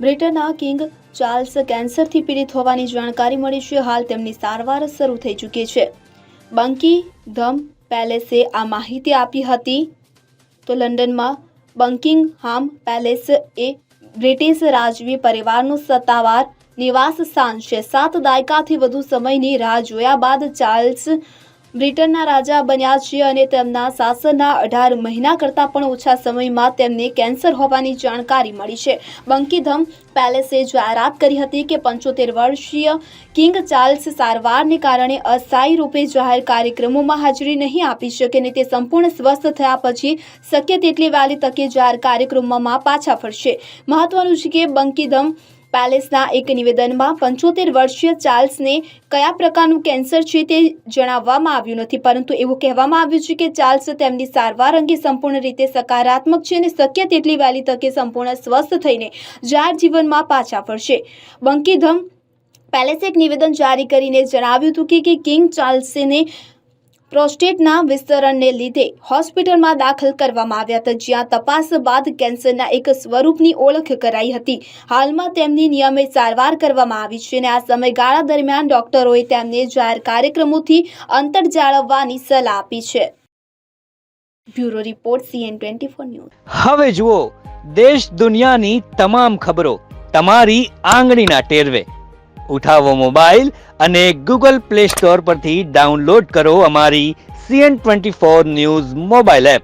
બ્રિટનના king Charles કેન્સરથી પીડિત હોવાની જાણકારી મળી છે. હાલ તેમની સારવાર શરૂ થઈ ચૂકી છે. બકિંઘમ પેલેસે આ માહિતી આપી હતી. તો લંડનમાં બકિંઘમ પેલેસ એ બ્રિટિશ રાજવી પરિવારનું સત્તાવાર નિવાસ સ્થાન છે. 7 દાયકાથી વધુ સમયની રાહ જોયા બાદ ચાર્લ્સ બ્રિટનના રાજા બન્યા છે અને તેમના શાસનના 18 મહિના કરતાં પણ ઓછા સમયમાં તેમને કેન્સર હોવાની જાણકારી મળી છે. બકિંઘમ પેલેસે જાહેરાત કરી હતી કે 75 વર્ષીય કિંગ ચાર્લ્સ સારવારને કારણે અસ્થાયી રૂપે જાહેર કાર્યક્રમોમાં હાજરી નહીં આપી શકે અને તે સંપૂર્ણ સ્વસ્થ થયા પછી શક્ય તેટલી વહેલી તકે જાહેર કાર્યક્રમોમાં પાછા ફરશે. મહત્વનું છે કે બકિંઘમ પેલેસના એક નિવેદનમાં 75 વર્ષીય ચાર્લ્સને કયા પ્રકારનું કેન્સર છે તે જણાવવામાં આવ્યું નથી, પરંતુ એવું કહેવામાં આવ્યું છે કે ચાર્લ્સ તેમની સારવાર અંગે સંપૂર્ણ રીતે સકારાત્મક છે અને શક્ય તેટલી વહેલી તકે સંપૂર્ણ સ્વસ્થ થઈને જાહેર જીવનમાં પાછા ફરશે. બકિંઘમ પેલેસે એક નિવેદન જારી કરીને જણાવ્યું હતું કે કિંગ ચાર્લ્સને પ્રોસ્ટેટના વિસ્તરણને લીધે હોસ્પિટલમાં દાખલ કરવામાં આવ્યા હતા, જ્યાં તપાસ બાદ કેન્સરના એક સ્વરૂપની ઓળખ કરાઈ હતી. હાલમાં તેમની નિયમિત સારવાર કરવામાં આવી છે અને આ સમયગાળા દરમિયાન ડોક્ટરોએ તેમને જાહેર કાર્યક્રમોથી અંતર જાળવવાની સલાહ આપી છે. Bureau report CN24 news. હવે જુઓ દેશ દુનિયાની તમામ ખબરો તમારી આંગળીના ટેરવે. ઉઠાવો મોબાઈલ અને Google Play Store પરથી ડાઉનલોડ કરો અમારી CN24 ન્યૂઝ મોબાઈલ એપ.